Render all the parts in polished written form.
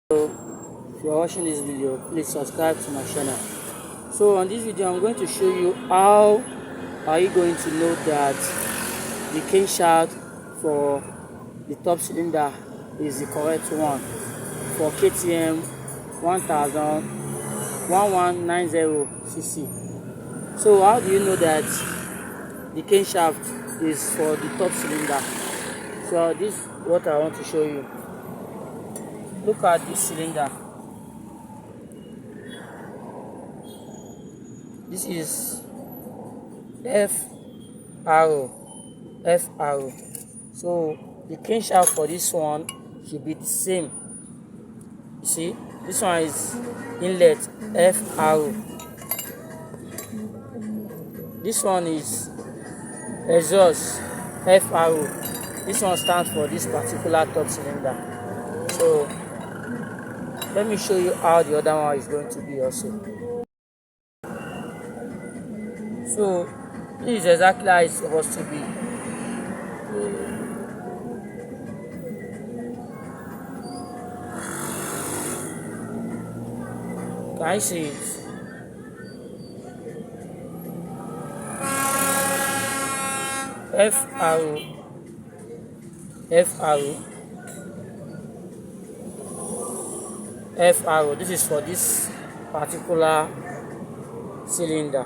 If you are watching this video, please subscribe to my channel. So on this video I'm going to show you how are you going to know that the crankshaft for the top cylinder is the correct one for KTM 1190cc. So how do you know that the crankshaft is for the top cylinder? So this is what I want to show you. Look at this cylinder. This is F arrow. So the crankshaft for this one should be the same. You see, this one is inlet F arrow. This one is exhaust F arrow. This one stands for this particular top cylinder. So let me show you how the other one is going to be also. So this is exactly how it's supposed to be. Can you see it? F arrow. This is for this particular cylinder.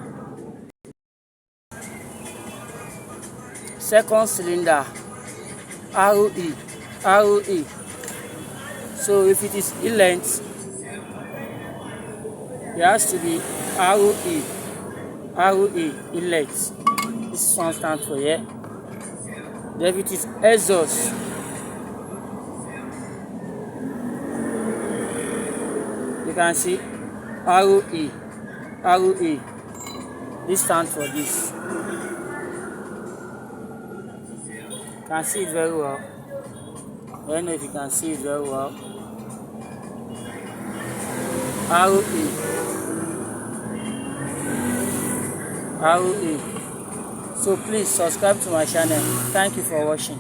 Second cylinder, RE. So if it is inlet, it has to be RE inlet. This one stands for here. Then if it is exhaust, you can see RE. This stands for this. You can see it very well. I don't know if you can see it very well. RE. So please subscribe to my channel. Thank you for watching.